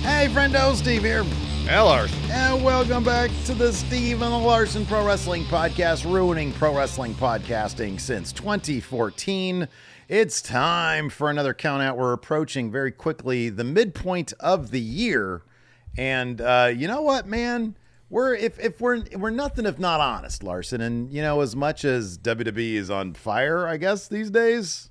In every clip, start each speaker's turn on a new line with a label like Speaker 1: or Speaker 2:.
Speaker 1: Hey, Friendo, Steve here.
Speaker 2: Hey, Larson.
Speaker 1: And welcome back to the Steve and the Larson Pro Wrestling Podcast, ruining pro wrestling podcasting since 2014. It's time for another count out. We're approaching very quickly the midpoint of the year. And you know what, man? We're nothing if not honest, Larson. And, you know, as much as WWE is on fire, I guess, these days,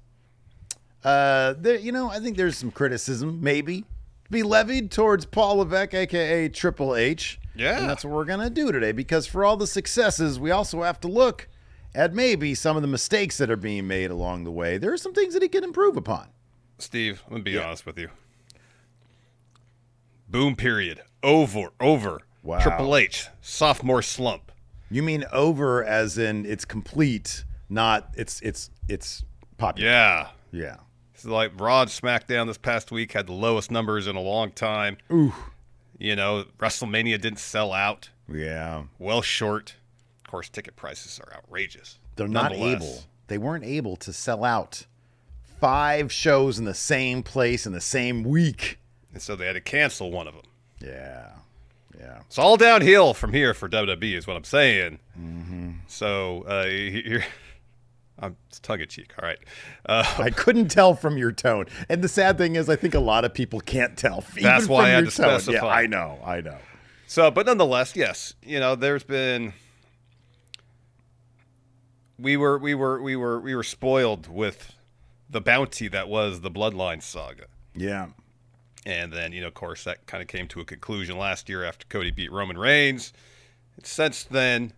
Speaker 1: I think there's some criticism, maybe, to be levied towards Paul Levesque, a.k.a. Triple H.
Speaker 2: Yeah.
Speaker 1: And that's what we're going to do today, because for all the successes, we also have to look at maybe some of the mistakes that are being made along the way. There are some things that he can improve upon.
Speaker 2: Steve, I'm going to be honest with you. Boom period. Over.
Speaker 1: Wow.
Speaker 2: Triple H, sophomore slump.
Speaker 1: You mean over as in it's complete, not it's popular.
Speaker 2: Yeah.
Speaker 1: Yeah.
Speaker 2: It's like Raw and SmackDown this past week had the lowest numbers in a long time.
Speaker 1: Ooh.
Speaker 2: You know, WrestleMania didn't sell out.
Speaker 1: Yeah.
Speaker 2: Well short. Of course, ticket prices are outrageous.
Speaker 1: They weren't able to sell out 5 shows in the same place in the same week.
Speaker 2: And so they had to cancel one of them.
Speaker 1: Yeah. Yeah.
Speaker 2: It's all downhill from here for WWE is what I'm saying.
Speaker 1: Mm-hmm.
Speaker 2: So it's tongue-in-cheek, all right.
Speaker 1: I couldn't tell from your tone. And the sad thing is I think a lot of people can't tell.
Speaker 2: That's why I had to specify.
Speaker 1: Yeah, I know.
Speaker 2: So, but nonetheless, yes, you know, there's been we were spoiled with the bounty that was the Bloodline saga.
Speaker 1: Yeah.
Speaker 2: And then, you know, of course, that kind of came to a conclusion last year after Cody beat Roman Reigns. And since then,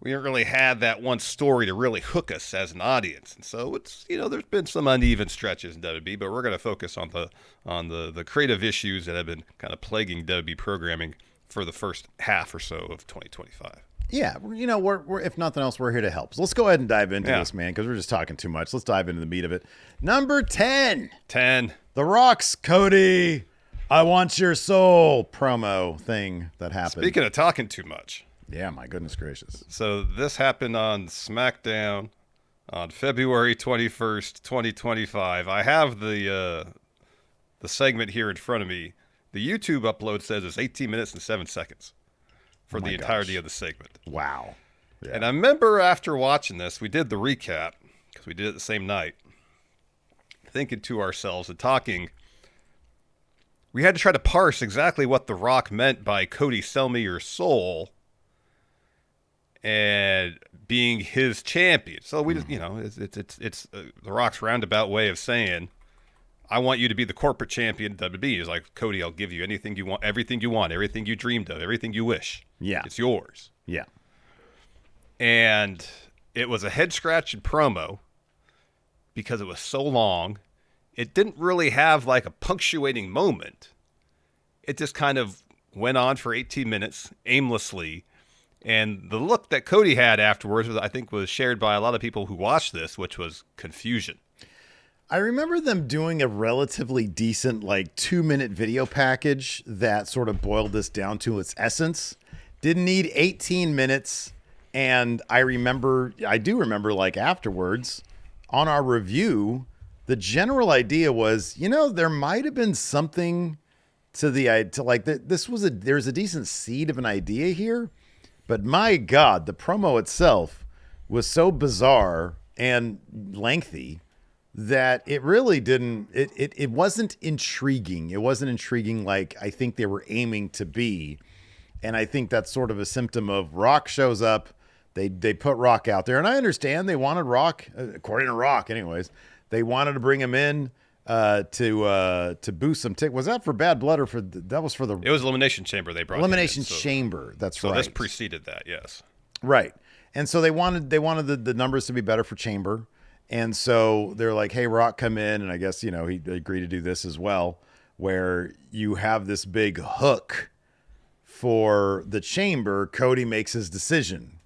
Speaker 2: we haven't really had that one story to really hook us as an audience. And so it's, you know, there's been some uneven stretches in WWE, but we're going to focus on the creative issues that have been kind of plaguing WWE programming for the first half or so of 2025.
Speaker 1: Yeah, you know, we're if nothing else, we're here to help. So let's go ahead and dive into this, man, because we're just talking too much. Let's dive into the meat of it. Number 10.
Speaker 2: 10.
Speaker 1: The Rock's Cody, I want your soul promo thing that happened.
Speaker 2: Speaking of talking too much.
Speaker 1: Yeah, my goodness gracious.
Speaker 2: So this happened on SmackDown on February 21st, 2025. I have the segment here in front of me. The YouTube upload says it's 18 minutes and 7 seconds for the entirety of the segment.
Speaker 1: Wow. Yeah.
Speaker 2: And I remember after watching this, we did the recap, because we did it the same night, thinking to ourselves and talking, we had to try to parse exactly what The Rock meant by Cody, sell me your soul, and being his champion. So we just, you know, it's The Rock's roundabout way of saying, I want you to be the corporate champion. WWE is like, Cody, I'll give you anything you want, everything you dreamed of, everything you wish.
Speaker 1: Yeah.
Speaker 2: It's yours.
Speaker 1: Yeah.
Speaker 2: And it was a head-scratching promo because it was so long. It didn't really have like a punctuating moment. It just kind of went on for 18 minutes aimlessly. And the look that Cody had afterwards, I think, was shared by a lot of people who watched this, which was confusion.
Speaker 1: I remember them doing a relatively decent, like 2-minute video package that sort of boiled this down to its essence. Didn't need 18 minutes. And I do remember like afterwards on our review, the general idea was, you know, there might have been something to there's a decent seed of an idea here, but my God, the promo itself was so bizarre and lengthy that it really it wasn't intriguing. It wasn't intriguing like I think they were aiming to be. And I think that's sort of a symptom of Rock shows up. They put Rock out there. And I understand they wanted Rock, according to Rock anyways, they wanted to bring him in to boost some tick. Was that for Bad Blood or for that was for the...
Speaker 2: It was Elimination Chamber they brought
Speaker 1: Elimination
Speaker 2: him in,
Speaker 1: Chamber, that's right.
Speaker 2: So this preceded that, yes.
Speaker 1: Right. And so they wanted the numbers to be better for Chamber. And so they're like, hey, Rock, come in. And I guess, you know, he agreed to do this as well, where you have this big hook for the Chamber. Cody makes his decision.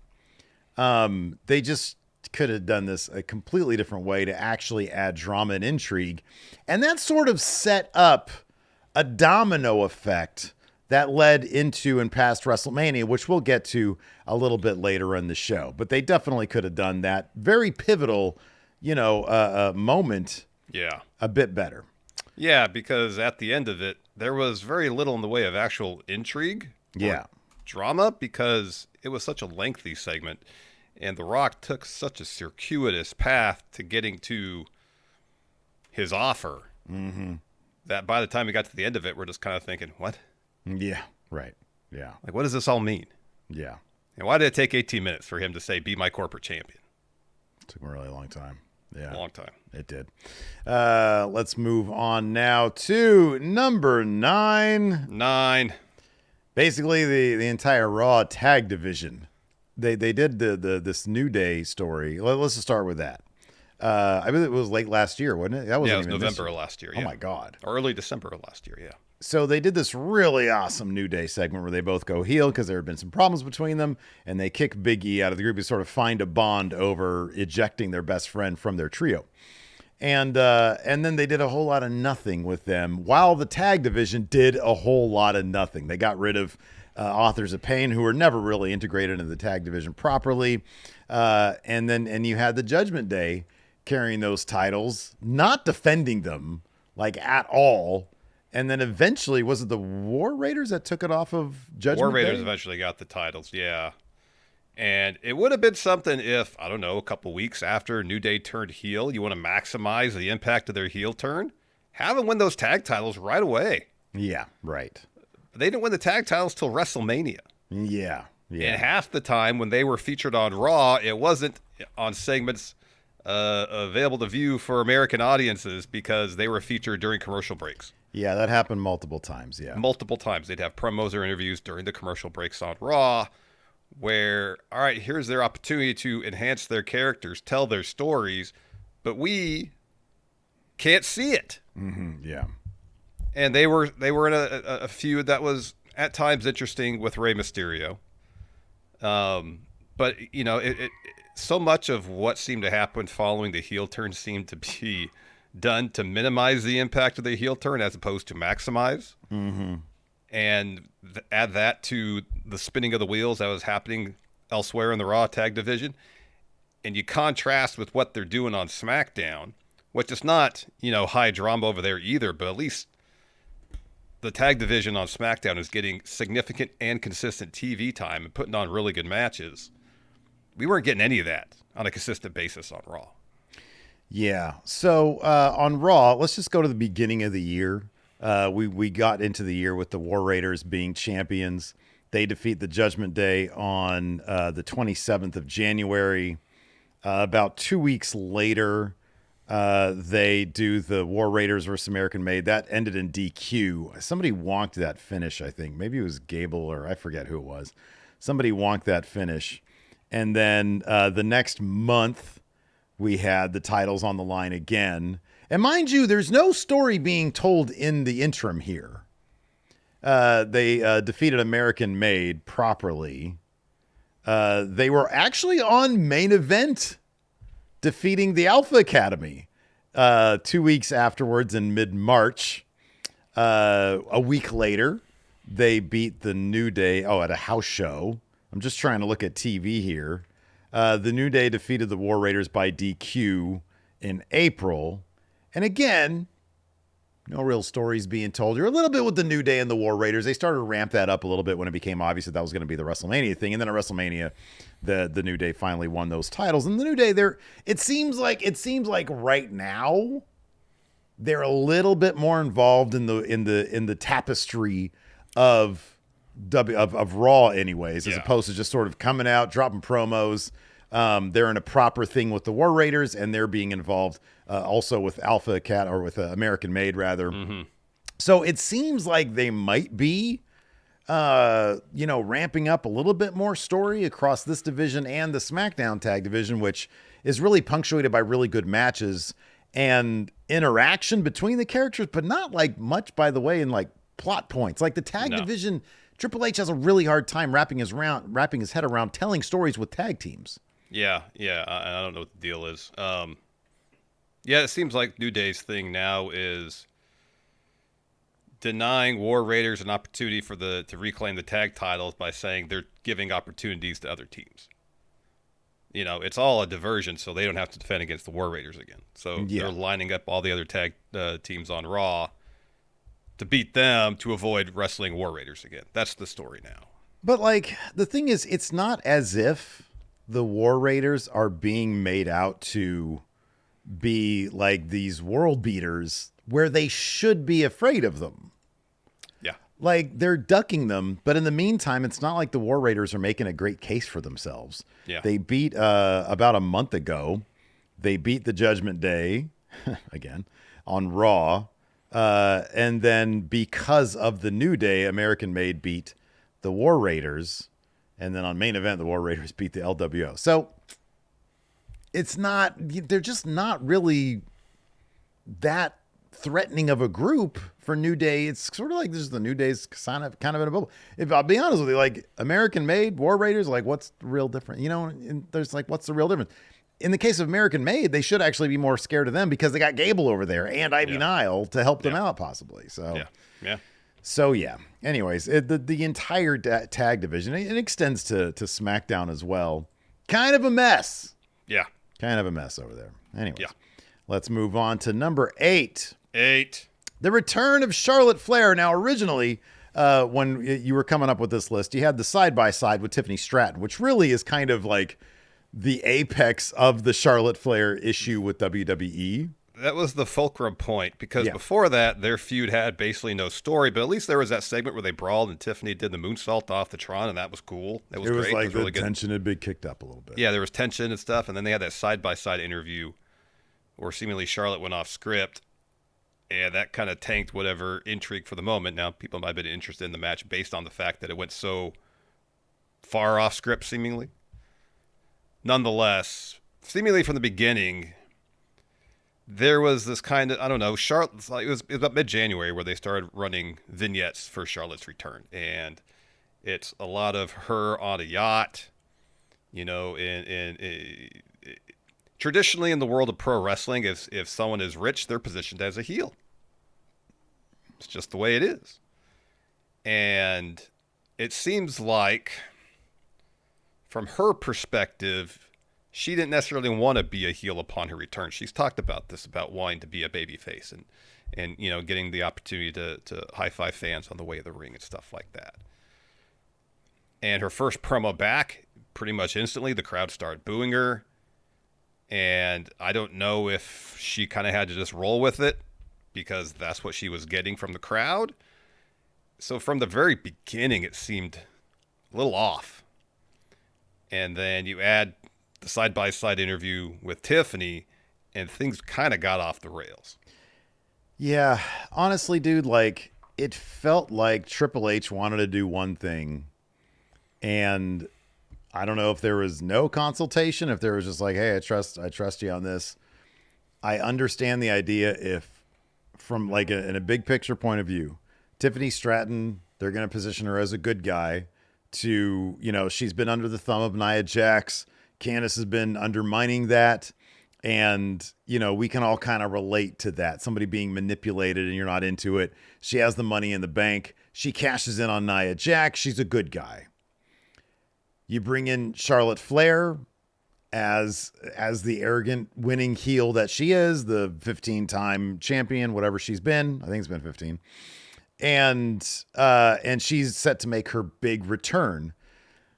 Speaker 1: They just could have done this a completely different way to actually add drama and intrigue. And that sort of set up a domino effect that led into and past WrestleMania, which we'll get to a little bit later in the show. But they definitely could have done that very pivotal, moment
Speaker 2: Yeah.
Speaker 1: a bit better.
Speaker 2: Yeah, because at the end of it, there was very little in the way of actual intrigue
Speaker 1: Yeah.
Speaker 2: or drama because it was such a lengthy segment. And The Rock took such a circuitous path to getting to his offer that by the time we got to the end of it, we're just kind of thinking, what?
Speaker 1: Yeah. Right. Yeah.
Speaker 2: Like, what does this all mean?
Speaker 1: Yeah.
Speaker 2: And why did it take 18 minutes for him to say, be my corporate champion?
Speaker 1: Took a really long time. Yeah.
Speaker 2: A long time.
Speaker 1: It did. Let's move on now to number 9.
Speaker 2: 9.
Speaker 1: Basically, the entire Raw tag division. They did this New Day story. Let's just start with that. I believe it was late last year, wasn't it? That wasn't
Speaker 2: Yeah, it was
Speaker 1: even
Speaker 2: November of last year.
Speaker 1: Oh
Speaker 2: Yeah.
Speaker 1: my God.
Speaker 2: Or early December of last year, yeah.
Speaker 1: So they did this really awesome New Day segment where they both go heel because there had been some problems between them, and they kick Big E out of the group to sort of find a bond over ejecting their best friend from their trio. And then they did a whole lot of nothing with them, while the tag division did a whole lot of nothing. They got rid of Authors of Pain, who were never really integrated into the tag division properly. And you had the Judgment Day carrying those titles, not defending them like at all. And then eventually, was it the War Raiders that took it off of Judgment
Speaker 2: War Raiders
Speaker 1: Day?
Speaker 2: eventually got the titles, yeah. And it would have been something if, I don't know, a couple weeks after New Day turned heel, you want to maximize the impact of their heel turn, have them win those tag titles right away.
Speaker 1: Yeah, right.
Speaker 2: But they didn't win the tag titles till WrestleMania.
Speaker 1: Yeah.
Speaker 2: And half the time when they were featured on Raw, it wasn't on segments available to view for American audiences because they were featured during commercial breaks.
Speaker 1: Yeah, that happened multiple times, yeah.
Speaker 2: Multiple times. They'd have promos or interviews during the commercial breaks on Raw where, all right, here's their opportunity to enhance their characters, tell their stories, but we can't see it.
Speaker 1: Yeah.
Speaker 2: And they were in a feud that was at times interesting with Rey Mysterio. But, you know, it so much of what seemed to happen following the heel turn seemed to be done to minimize the impact of the heel turn as opposed to maximize. And add that to the spinning of the wheels that was happening elsewhere in the Raw tag division. And you contrast with what they're doing on SmackDown, which is not, you know, high drama over there either, but at least the tag division on SmackDown is getting significant and consistent TV time and putting on really good matches. We weren't getting any of that on a consistent basis on Raw.
Speaker 1: Yeah. So on Raw, let's just go to the beginning of the year. We got into the year with the War Raiders being champions. They defeat the Judgment Day on the 27th of January. About 2 weeks later, they do the War Raiders versus American Made. That ended in DQ. Somebody wonked that finish, I think. Maybe it was Gable or I forget who it was. Somebody wonked that finish. And then the next month, we had the titles on the line again. And mind you, there's no story being told in the interim here. They defeated American Made properly. They were actually on Main Event, defeating the Alpha Academy 2 weeks afterwards in mid-March. A week later, they beat the New Day at a house show. I'm just trying to look at TV here. The New Day defeated the War Raiders by DQ in April. And again, no real stories being told here. A little bit with the New Day and the War Raiders. They started to ramp that up a little bit when it became obvious that was going to be the WrestleMania thing. And then at WrestleMania, the New Day finally won those titles. And the New Day, it seems like right now they're a little bit more involved in the tapestry of Raw, anyways, as opposed to just sort of coming out, dropping promos. They're in a proper thing with the War Raiders, and they're being involved also with Alpha Cat or with American Made rather. So it seems like they might be, ramping up a little bit more story across this division and the SmackDown tag division, which is really punctuated by really good matches and interaction between the characters, but not like much, by the way, in like plot points. Like the tag division, Triple H has a really hard time wrapping his head around telling stories with tag teams.
Speaker 2: Yeah. I don't know what the deal is. It seems like New Day's thing now is denying War Raiders an opportunity to reclaim the tag titles by saying they're giving opportunities to other teams. It's all a diversion, so they don't have to defend against the War Raiders again. So
Speaker 1: Yeah.
Speaker 2: they're lining up all the other tag teams on Raw to beat them to avoid wrestling War Raiders again. That's the story now.
Speaker 1: But like the thing is, it's not as if the War Raiders are being made out to be like these world beaters where they should be afraid of them.
Speaker 2: Yeah.
Speaker 1: Like they're ducking them, but in the meantime, it's not like the War Raiders are making a great case for themselves.
Speaker 2: Yeah.
Speaker 1: They beat about a month ago. They beat the Judgment Day again on Raw, and then because of the New Day, American Made beat the War Raiders, and then on main event, the War Raiders beat the LWO. So it's not, they're just not really that threatening of a group for New Day. It's sort of like this is the New Day's kind of in a bubble. If I'll be honest with you, like American Made, War Raiders, like what's the real difference? And there's like, what's the real difference? In the case of American Made, they should actually be more scared of them because they got Gable over there and Ivy Nile to help them out possibly. So yeah. Anyways, the entire tag division, it extends to SmackDown as well. Kind of a mess.
Speaker 2: Yeah.
Speaker 1: Kind of a mess over there. Anyways, let's move on to number 8. The return of Charlotte Flair. Now, originally, when you were coming up with this list, you had the side-by-side with Tiffany Stratton, which really is kind of like the apex of the Charlotte Flair issue with WWE.
Speaker 2: That was the fulcrum point, because before that, their feud had basically no story, but at least there was that segment where they brawled and Tiffany did the moonsault off the Tron, and that was cool. That was great.
Speaker 1: Like
Speaker 2: it was really
Speaker 1: the tension had been kicked up a little bit.
Speaker 2: Yeah, there was tension and stuff, and then they had that side-by-side interview where seemingly Charlotte went off script, and that kind of tanked whatever intrigue for the moment. Now, people might have been interested in the match based on the fact that it went so far off script, seemingly. Nonetheless, seemingly from the beginning, there was this kind of, I don't know, Charlotte, it was about mid-January where they started running vignettes for Charlotte's return. And it's a lot of her on a yacht, traditionally in the world of pro wrestling, if someone is rich, they're positioned as a heel. It's just the way it is. And it seems like, from her perspective, she didn't necessarily want to be a heel upon her return. She's talked about this, about wanting to be a babyface and getting the opportunity to high-five fans on the way to the ring and stuff like that. And her first promo back, pretty much instantly, the crowd started booing her. And I don't know if she kind of had to just roll with it because that's what she was getting from the crowd. So from the very beginning, it seemed a little off. And then you add the side-by-side interview with Tiffany, and things kind of got off the rails.
Speaker 1: Yeah, honestly, dude, like it felt like Triple H wanted to do one thing, and I don't know if there was no consultation, if there was just like, hey, I trust you on this. I understand the idea if, from like in a big picture point of view, Tiffany Stratton, they're going to position her as a good guy. To she's been under the thumb of Nia Jax. Candice has been undermining that. And, we can all kind of relate to that. Somebody being manipulated and you're not into it. She has the money in the bank. She cashes in on Nia Jax. She's a good guy. You bring in Charlotte Flair as the arrogant winning heel that she is, the 15-time champion, whatever she's been. I think it's been 15. And she's set to make her big return.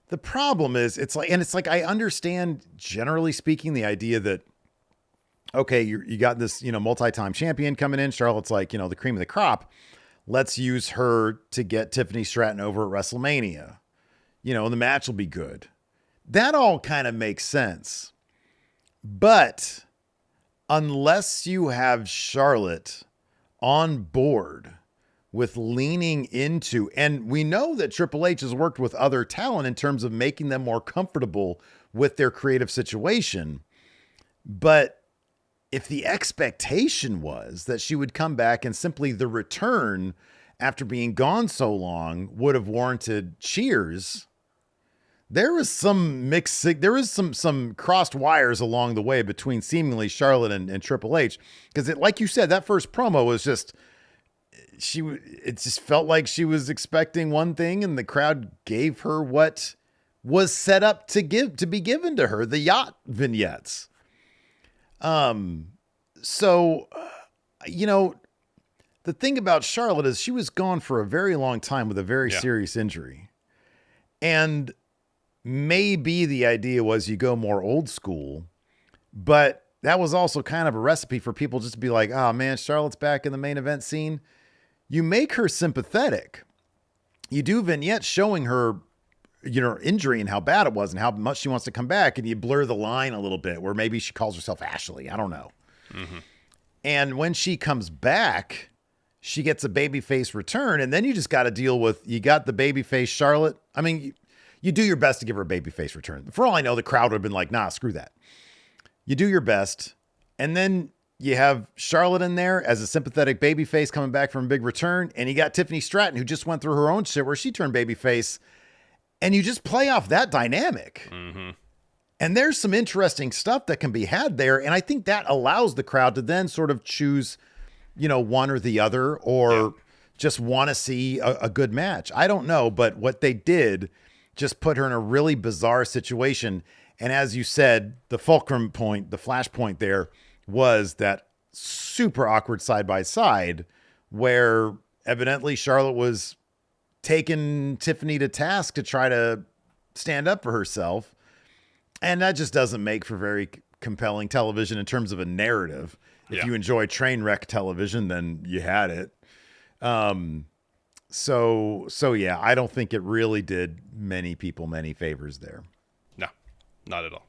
Speaker 1: The problem is it's like I understand, generally speaking, the idea that, okay, you got this, multi-time champion coming in. Charlotte's like, the cream of the crop. Let's use her to get Tiffany Stratton over at WrestleMania. And the match will be good. That all kind of makes sense. But unless you have Charlotte on board with leaning into, and we know that Triple H has worked with other talent in terms of making them more comfortable with their creative situation. But if the expectation was that she would come back and simply the return after being gone so long would have warranted cheers, there was some some crossed wires along the way between seemingly Charlotte and Triple H. Because like you said, that first promo was just, it just felt like she was expecting one thing and the crowd gave her what was set up to be given to her, the yacht vignettes. So, the thing about Charlotte is she was gone for a very long time with a very serious injury. And maybe the idea was you go more old school, but that was also kind of a recipe for people just to be like, oh man, Charlotte's back in the main event scene. You make her sympathetic. You do vignettes showing her, injury and how bad it was and how much she wants to come back. And you blur the line a little bit where maybe she calls herself Ashley. I don't know. Mm-hmm. And when she comes back, she gets a babyface return. And then you just got to deal with, you got the babyface Charlotte. I mean, you do your best to give her a babyface return. For all I know, the crowd would have been like, nah, screw that. You do your best. And then you have Charlotte in there as a sympathetic babyface coming back from a big return. And you got Tiffany Stratton, who just went through her own shit where she turned babyface. And you just play off that dynamic. Mm-hmm. And there's some interesting stuff that can be had there. And I think that allows the crowd to then sort of choose, one or the other, or just want to see a good match. I don't know. But what they did just put her in a really bizarre situation. And as you said, the fulcrum point, the flashpoint there was that super awkward side by side where evidently Charlotte was taking Tiffany to task to try to stand up for herself. And that just doesn't make for very compelling television in terms of a narrative. If you enjoy train wreck television, then you had it. So yeah, I don't think it really did many people many favors there.
Speaker 2: No, not at all.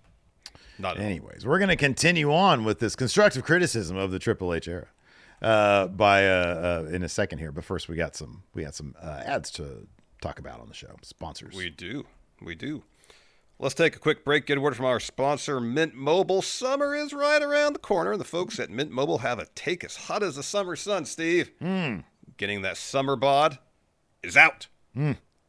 Speaker 1: Anyways, we're going to continue on with this constructive criticism of the Triple H era in a second here. But first, we got some ads to talk about on the show. Sponsors.
Speaker 2: We do. Let's take a quick break, get a word from our sponsor, Mint Mobile. Summer is right around the corner, and the folks at Mint Mobile have a take as hot as the summer sun, Steve. Getting that summer bod is out.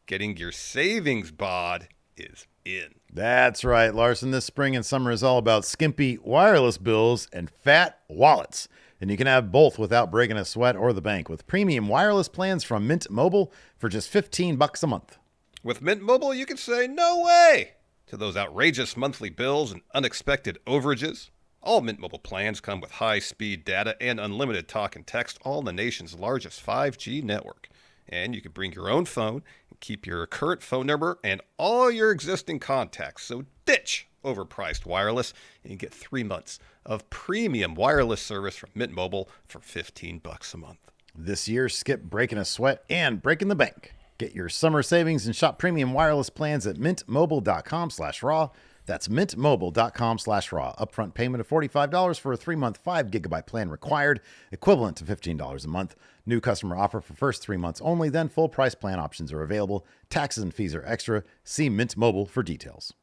Speaker 2: Getting your savings bod is in.
Speaker 1: That's right, Larson. This spring and summer is all about skimpy wireless bills and fat wallets. And you can have both without breaking a sweat or the bank with premium wireless plans from Mint Mobile for just $15 a month.
Speaker 2: With Mint Mobile, you can say no way to those outrageous monthly bills and unexpected overages. All Mint Mobile plans come with high-speed data and unlimited talk and text, all in the nation's largest 5G network. And you can bring your own phone and keep your current phone number and all your existing contacts. So ditch overpriced wireless and you get 3 months of premium wireless service from Mint Mobile for $15 a month.
Speaker 1: This year, skip breaking a sweat and breaking the bank. Get your summer savings and shop premium wireless plans at mintmobile.com/raw. That's mintmobile.com/raw. Upfront payment of $45 for a 3-month 5GB plan required, equivalent to $15 a month. New customer offer for first 3 months only, then full price plan options are available. Taxes and fees are extra. See Mint Mobile for details.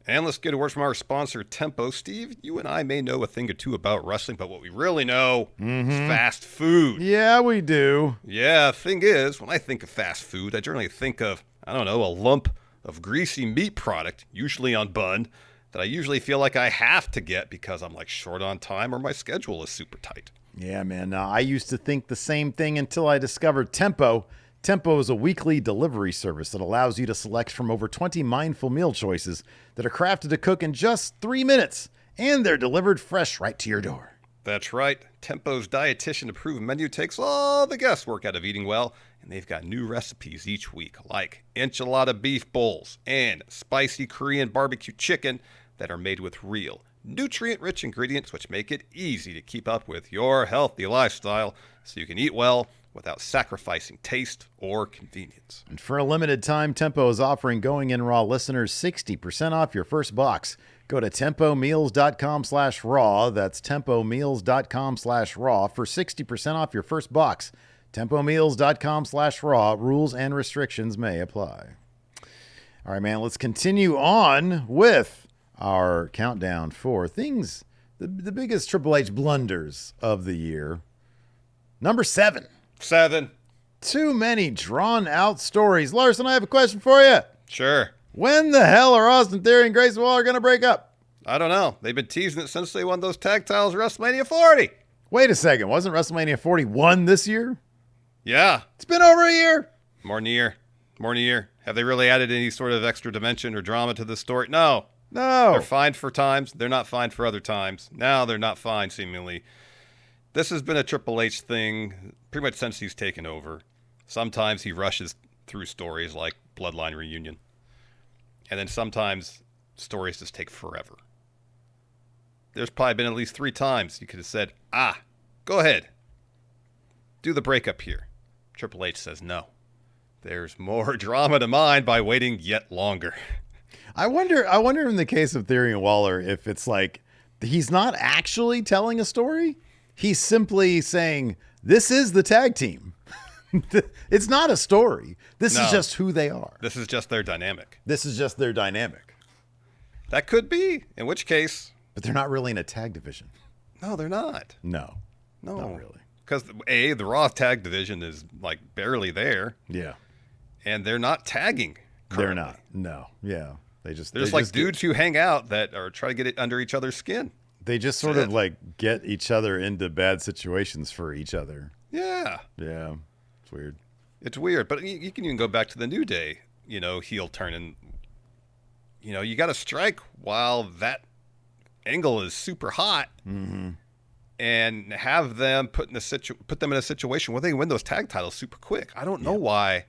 Speaker 2: And let's get a word from our sponsor, Tempo. Steve, you and I may know a thing or two about wrestling, but what we really know is fast food.
Speaker 1: Yeah, we do.
Speaker 2: Yeah, thing is, when I think of fast food, I generally think of, a lump of greasy meat product, usually on bun, that I usually feel like I have to get because I'm short on time or my schedule is super tight.
Speaker 1: Yeah, man. I used to think the same thing until I discovered Tempo. Tempo is a weekly delivery service that allows you to select from over 20 mindful meal choices that are crafted to cook in just 3 minutes, and they're delivered fresh right to your door.
Speaker 2: That's right. Tempo's dietitian-approved menu takes all the guesswork out of eating well, and they've got new recipes each week, like enchilada beef bowls and spicy Korean barbecue chicken that are made with real, nutrient-rich ingredients which make it easy to keep up with your healthy lifestyle so you can eat well without sacrificing taste or convenience.
Speaker 1: And for a limited time, Tempo is offering Going In Raw listeners 60% off your first box. Go to tempomeals.com/raw. That's tempomeals.com/raw for 60% off your first box. Tempomeals.com/raw. Rules and restrictions may apply. All right, man, let's continue on with our countdown for things, the biggest Triple H blunders of the year. Number 7.
Speaker 2: 7.
Speaker 1: Too many drawn-out stories. Larson, I have a question for you.
Speaker 2: Sure.
Speaker 1: When the hell are Austin Theory and Grayson Waller going to break up?
Speaker 2: I don't know. They've been teasing it since they won those tag titles at WrestleMania 40.
Speaker 1: Wait a second. Wasn't WrestleMania 41 this year?
Speaker 2: Yeah.
Speaker 1: It's been over a year.
Speaker 2: More than a year. More than a year. Have they really added any sort of extra dimension or drama to the story? No.
Speaker 1: No.
Speaker 2: They're fine for times. They're not fine for other times. Now they're not fine, seemingly. This has been a Triple H thing pretty much since he's taken over. Sometimes he rushes through stories like Bloodline Reunion. And then sometimes stories just take forever. There's probably been at least 3 times you could have said, go ahead. Do the breakup here. Triple H says no. There's more drama to mine by waiting yet longer.
Speaker 1: I wonder in the case of Theory and Waller, if it's like he's not actually telling a story. He's simply saying, this is the tag team. It's not a story. This is just who they are.
Speaker 2: This is just their dynamic. That could be, in which case.
Speaker 1: But they're not really in a tag division.
Speaker 2: No, they're not.
Speaker 1: No, not really.
Speaker 2: Because the Raw tag division is like barely there.
Speaker 1: Yeah.
Speaker 2: And they're not tagging currently.
Speaker 1: They're not. No. Yeah.
Speaker 2: There's like dudes who hang out that are trying to get it under each other's skin.
Speaker 1: They just sort of like get each other into bad situations for each other.
Speaker 2: Yeah.
Speaker 1: Yeah. It's weird.
Speaker 2: It's weird. But you can even go back to the New Day, heel turning. You got to strike while that angle is super hot.
Speaker 1: Mm-hmm.
Speaker 2: And have them put them in a situation where they win those tag titles super quick. I don't know why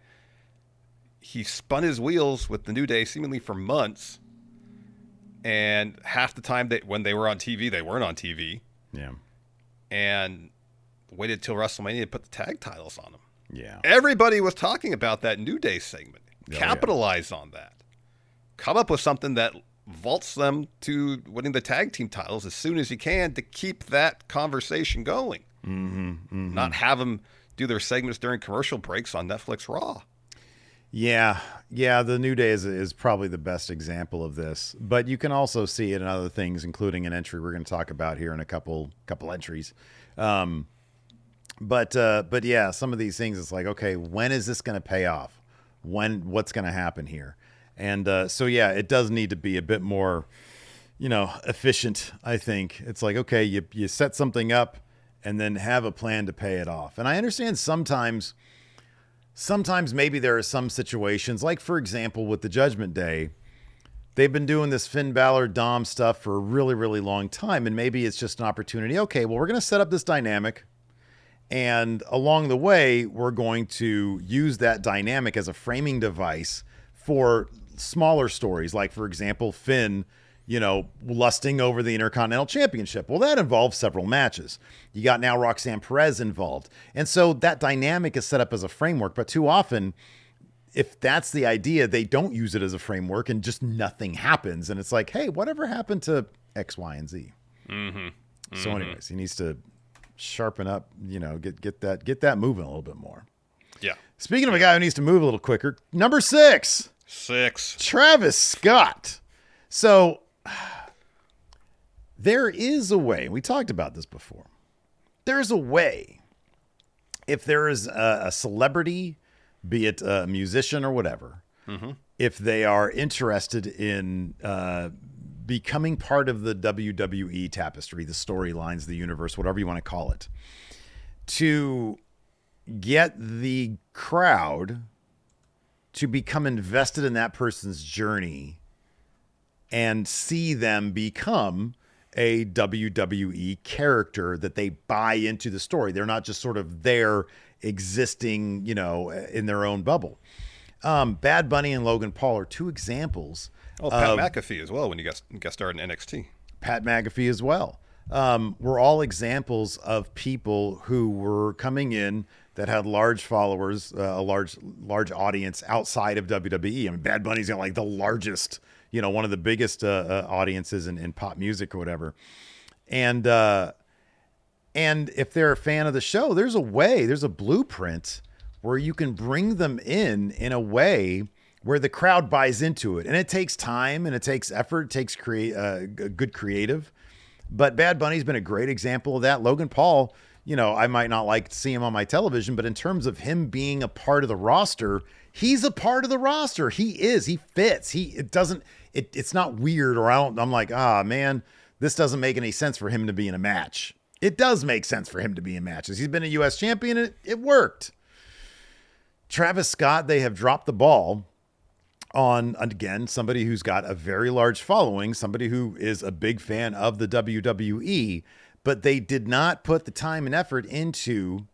Speaker 2: he spun his wheels with the New Day seemingly for months, and half the time when they were on TV, they weren't on TV.
Speaker 1: Yeah.
Speaker 2: And waited till WrestleMania to put the tag titles on them.
Speaker 1: Yeah.
Speaker 2: Everybody was talking about that New Day segment. Capitalize on that. Come up with something that vaults them to winning the tag team titles as soon as you can to keep that conversation going.
Speaker 1: Mm-hmm, mm-hmm.
Speaker 2: Not have them do their segments during commercial breaks on Netflix Raw.
Speaker 1: Yeah. The New Day is probably the best example of this, but you can also see it in other things, including an entry we're going to talk about here in a couple entries. But yeah, some of these things, it's like, okay, when is this going to pay off? What's going to happen here? And so, yeah, it does need to be a bit more, efficient, I think. It's like, okay, you set something up and then have a plan to pay it off. And I understand sometimes maybe there are some situations, like, for example, with the Judgment Day, they've been doing this Finn Balor Dom stuff for a really, really long time. And maybe it's just an opportunity. Okay, well, we're going to set up this dynamic. And along the way, we're going to use that dynamic as a framing device for smaller stories, like, for example, Finn, lusting over the Intercontinental Championship. Well, that involves several matches. You got now Roxanne Perez involved. And so that dynamic is set up as a framework, but too often, if that's the idea, they don't use it as a framework and just nothing happens. And it's like, hey, whatever happened to X, Y, and Z?
Speaker 2: Mm-hmm. Mm-hmm.
Speaker 1: So anyways, he needs to sharpen up, get that moving a little bit more.
Speaker 2: Yeah.
Speaker 1: Speaking of a guy who needs to move a little quicker, number 6. Travis Scott. So there is a way. We talked about this before. There's a way. If there is a celebrity, be it a musician or whatever,
Speaker 2: mm-hmm.
Speaker 1: if they are interested in becoming part of the WWE tapestry, the storylines, the universe, whatever you want to call it, to get the crowd to become invested in that person's journey and see them become a WWE character that they buy into the story. They're not just sort of there existing, in their own bubble. Bad Bunny and Logan Paul are 2 examples.
Speaker 2: Oh, Pat McAfee as well when you got started in NXT.
Speaker 1: Pat McAfee as well. Were all examples of people who were coming in that had large followers, a large audience outside of WWE. I mean, Bad Bunny's got like the largest, one of the biggest audiences in pop music or whatever. And if they're a fan of the show, there's a blueprint where you can bring them in a way where the crowd buys into it. And it takes time and it takes effort. It takes good creative. But Bad Bunny's been a great example of that. Logan Paul, I might not like to see him on my television, but in terms of him being a part of the roster, he's a part of the roster. He fits. It's not weird, or I'm like, man, this doesn't make any sense for him to be in a match. It does make sense for him to be in matches. He's been a U.S. champion and it worked. Travis Scott, they have dropped the ball on, again, somebody who's got a very large following, somebody who is a big fan of the WWE, but they did not put the time and effort into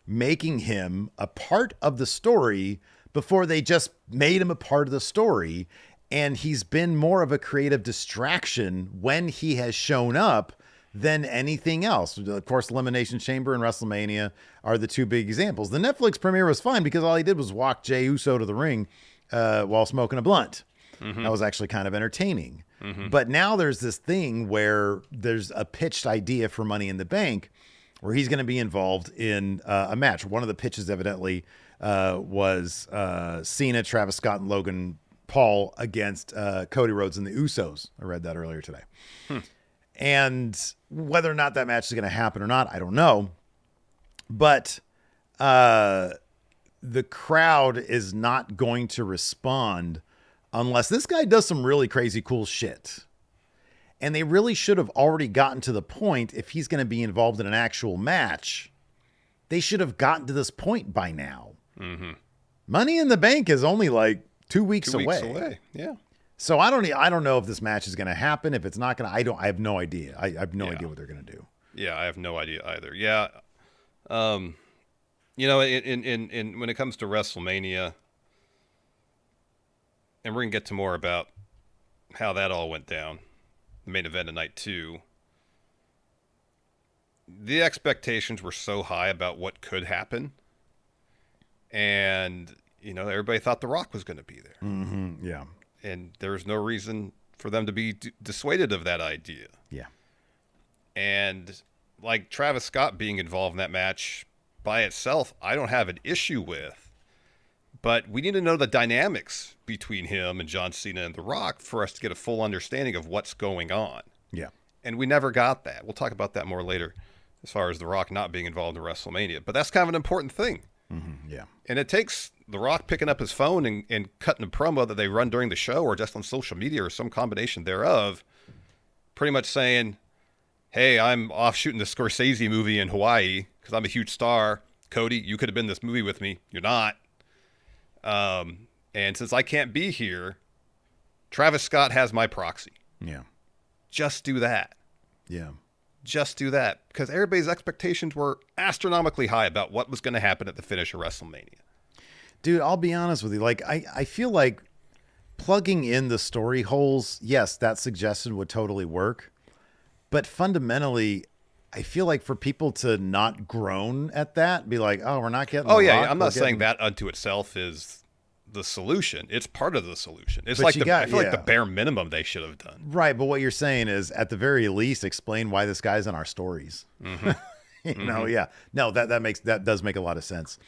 Speaker 1: making him a part of the story before they just made him a part of the story. And he's been more of a creative distraction when he has shown up than anything else. Of course, Elimination Chamber and WrestleMania are the two big examples. The Netflix premiere was fine because all he did was walk Jey Uso to the ring while smoking a blunt. That was actually kind of entertaining. But now there's this thing where there's a pitched idea for Money in the Bank where he's going to be involved in a match. One of the pitches evidently was Cena, Travis Scott, and Logan Paul against Cody Rhodes and the Usos. I read that earlier today. And whether or not that match is going to happen or not, I don't know. But the crowd is not going to respond unless this guy does some really crazy cool shit. And they really should have already gotten to the point, if he's going to be involved in an actual match, they should have gotten to this point by now. Money in the Bank is only like 2 weeks away.
Speaker 2: Yeah.
Speaker 1: So I don't know if this match is going to happen. If it's not going to, I have no idea. I have no idea what they're going to do.
Speaker 2: Yeah, I have no idea either. Yeah. You know, in when it comes to WrestleMania, and we're going to get to more about how that all went down, the main event of night 2, the expectations were so high about what could happen. And, you know, everybody thought The Rock was going to be there.
Speaker 1: Yeah.
Speaker 2: And there was no reason for them to be dissuaded of that idea.
Speaker 1: Yeah.
Speaker 2: And like Travis Scott being involved in that match by itself, I don't have an issue with. But we need to know the dynamics between him and John Cena and The Rock for us to get a full understanding of what's going on.
Speaker 1: Yeah.
Speaker 2: And we never got that. We'll talk about that more later as far as The Rock not being involved in WrestleMania. But that's kind of an important thing.
Speaker 1: Yeah.
Speaker 2: And it takes The Rock picking up his phone and cutting a promo that they run during the show or just on social media or some combination thereof, pretty much saying, hey, I'm off shooting the Scorsese movie in Hawaii because I'm a huge star. Cody, you could have been in this movie with me. You're not. And since I can't be here, Travis Scott has my proxy.
Speaker 1: Yeah.
Speaker 2: Just do that.
Speaker 1: Yeah.
Speaker 2: Just do that. Because everybody's expectations were astronomically high about what was going to happen at the finish of WrestleMania.
Speaker 1: Dude, I'll be honest with you. Like, I feel like plugging in the story holes, yes, that suggestion would totally work. But fundamentally, I feel like for people to not groan at that, be like, oh, we're not getting
Speaker 2: Oh,
Speaker 1: The
Speaker 2: yeah.
Speaker 1: Rock,
Speaker 2: I'm
Speaker 1: we're
Speaker 2: not saying
Speaker 1: getting...
Speaker 2: that unto itself is the solution. It's part of the solution. It's
Speaker 1: But
Speaker 2: like
Speaker 1: you
Speaker 2: I feel like the bare minimum they should have done.
Speaker 1: Right, but what you're saying is, at the very least, explain why this guy's in our stories. You know, yeah. No, that does make a lot of sense.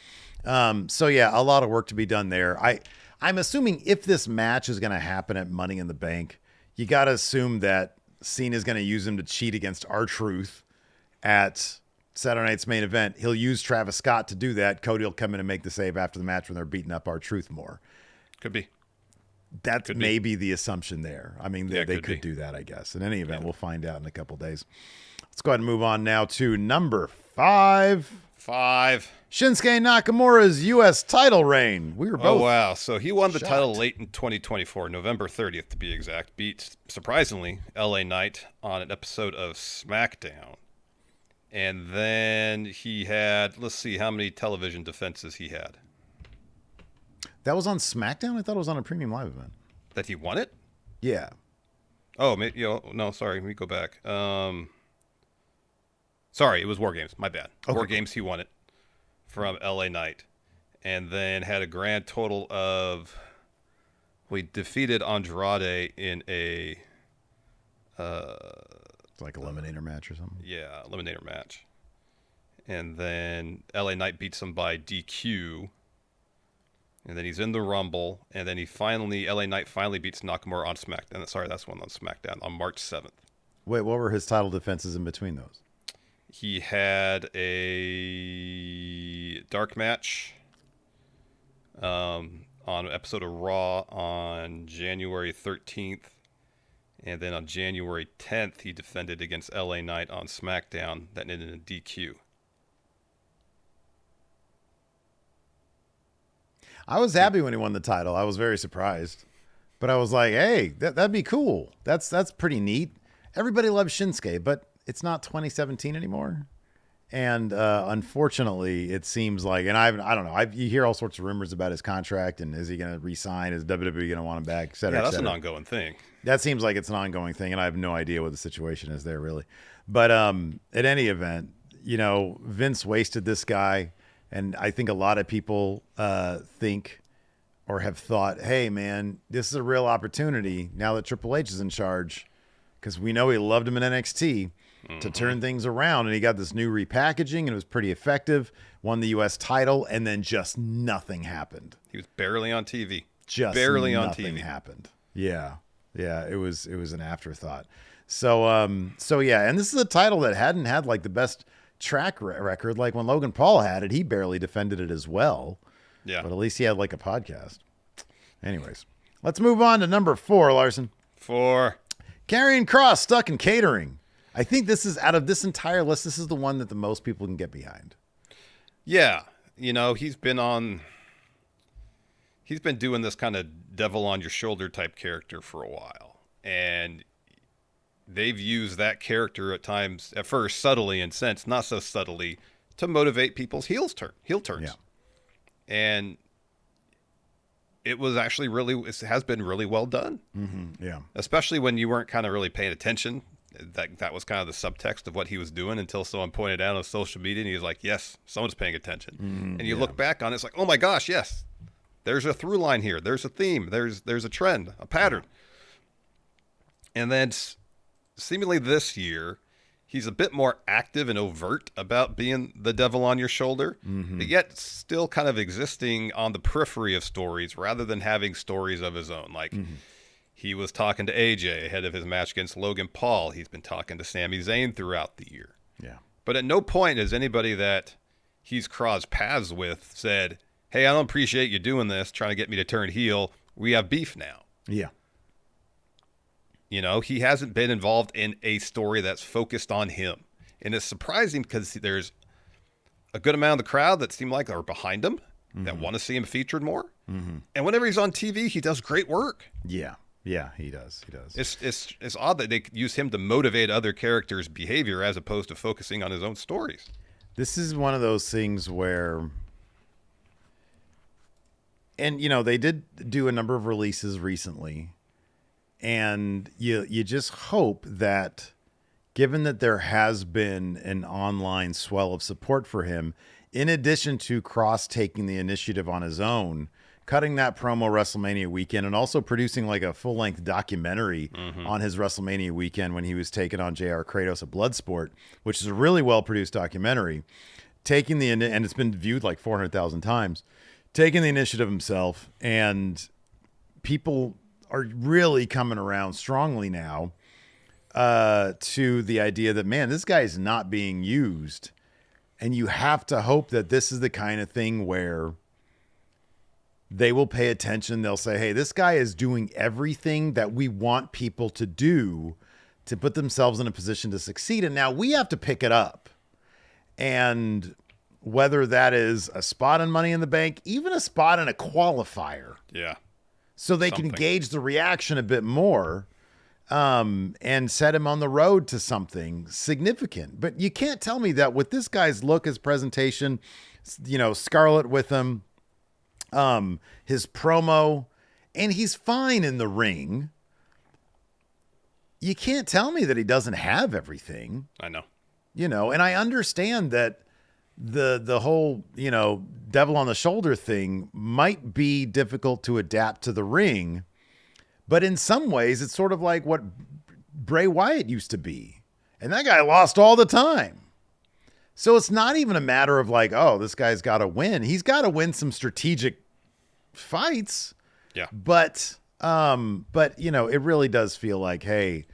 Speaker 1: So yeah, a lot of work to be done there. I'm assuming if this match is going to happen at Money in the Bank, you got to assume that Cena's going to use him to cheat against R-Truth at Saturday Night's Main Event. He'll use Travis Scott to do that. Cody will come in and make the save after the match when they're beating up R-Truth more.
Speaker 2: Could be.
Speaker 1: That's maybe the assumption there. I mean, they could do that, I guess. In any event, we'll find out in a couple days. Let's go ahead and move on now to number 5.
Speaker 2: 5.
Speaker 1: Shinsuke Nakamura's U.S. title reign. We were both.
Speaker 2: Oh, wow. So he won the
Speaker 1: shocked.
Speaker 2: title late in 2024, November 30th to be exact. Beat, surprisingly, LA Knight on an episode of SmackDown. And then he had, let's see how many television defenses he had.
Speaker 1: That was on SmackDown? I thought it was on a Premium Live event.
Speaker 2: That he won it?
Speaker 1: Yeah.
Speaker 2: Oh, no, sorry. Let me go back. Sorry, it was War Games. My bad.
Speaker 1: Okay.
Speaker 2: War Games, he won it from LA Knight. And then had a grand total of, we defeated Andrade in a...
Speaker 1: It's like eliminator match or something.
Speaker 2: Yeah, eliminator match. And then LA Knight beats him by DQ. And then he's in the Rumble. And then LA Knight finally beats Nakamura on SmackDown. Sorry, that's one on SmackDown on March 7th.
Speaker 1: Wait, what were his title defenses in between those?
Speaker 2: He had a dark match on an episode of Raw on January 13th. And then on January 10th, he defended against LA Knight on SmackDown that ended in a DQ.
Speaker 1: I was happy when he won the title. I was very surprised. But I was like, hey, that'd be cool. That's pretty neat. Everybody loves Shinsuke, but it's not 2017 anymore. And unfortunately, it seems like, and I don't know. You hear all sorts of rumors about his contract and is he going to resign? Is WWE going to want him back? Et cetera,
Speaker 2: Yeah, that's
Speaker 1: et cetera.
Speaker 2: an ongoing thing.
Speaker 1: That seems like it's an ongoing thing, and I have no idea what the situation is there, really. But at any event, Vince wasted this guy, and I think a lot of people think or have thought, hey, man, this is a real opportunity now that Triple H is in charge, because we know he loved him in NXT, to turn things around, and he got this new repackaging, and it was pretty effective, won the U.S. title, and then just nothing happened.
Speaker 2: He was barely on TV.
Speaker 1: Just
Speaker 2: barely on
Speaker 1: nothing
Speaker 2: TV.
Speaker 1: happened. Yeah, it was an afterthought. So yeah, and this is a title that hadn't had like the best track record. Like when Logan Paul had it, he barely defended it as well.
Speaker 2: Yeah.
Speaker 1: But at least he had like a podcast. Anyways, let's move on to number 4, Larson.
Speaker 2: 4.
Speaker 1: Karrion Kross stuck in catering. I think this is, out of this entire list, this is the one that the most people can get behind.
Speaker 2: Yeah. He's been doing this kind of devil on your shoulder type character for a while. And they've used that character at times, at first subtly and since not so subtly, to motivate people's heel turns.
Speaker 1: Yeah.
Speaker 2: And it has been really well done.
Speaker 1: Mm-hmm. Yeah.
Speaker 2: Especially when you weren't kind of really paying attention. That was kind of the subtext of what he was doing until someone pointed out on social media, and he was like, yes, someone's paying attention.
Speaker 1: Mm-hmm.
Speaker 2: And you look back on it, it's like, oh my gosh, yes, there's a through line here. There's a theme. There's a trend, a pattern. And then seemingly this year, he's a bit more active and overt about being the devil on your shoulder, but yet still kind of existing on the periphery of stories rather than having stories of his own. Like, he was talking to AJ ahead of his match against Logan Paul. He's been talking to Sami Zayn throughout the year.
Speaker 1: Yeah.
Speaker 2: But at no point has anybody that he's crossed paths with said, hey, I don't appreciate you doing this, trying to get me to turn heel. We have beef now.
Speaker 1: Yeah.
Speaker 2: He hasn't been involved in a story that's focused on him. And it's surprising because there's a good amount of the crowd that seem like are behind him, that want to see him featured more. And whenever he's on TV, he does great work.
Speaker 1: Yeah. Yeah, he does.
Speaker 2: It's odd that they use him to motivate other characters' behavior as opposed to focusing on his own stories.
Speaker 1: This is one of those things where, and they did do a number of releases recently, and you just hope that, given that there has been an online swell of support for him, in addition to Kross taking the initiative on his own, cutting that promo WrestleMania weekend, and also producing like a full-length documentary on his WrestleMania weekend when he was taking on JR Kratos at Bloodsport, which is a really well-produced documentary, and it's been viewed like 400,000 times, taking the initiative himself, and people are really coming around strongly now to the idea that, man, this guy is not being used, and you have to hope that this is the kind of thing where they will pay attention. They'll say, hey, this guy is doing everything that we want people to do to put themselves in a position to succeed. And now we have to pick it up. And whether that is a spot in Money in the Bank, even a spot in a qualifier.
Speaker 2: Yeah.
Speaker 1: So they can gauge the reaction a bit more and set him on the road to something significant. But you can't tell me that with this guy's look, his presentation, Scarlett with him, his promo, and he's fine in the ring. You can't tell me that he doesn't have everything.
Speaker 2: I know.
Speaker 1: And I understand that the whole, devil on the shoulder thing might be difficult to adapt to the ring, but in some ways it's sort of like what Bray Wyatt used to be. And that guy lost all the time. So it's not even a matter of like, oh, this guy's got to win. He's got to win some strategic fights.
Speaker 2: Yeah.
Speaker 1: But it really does feel like, hey,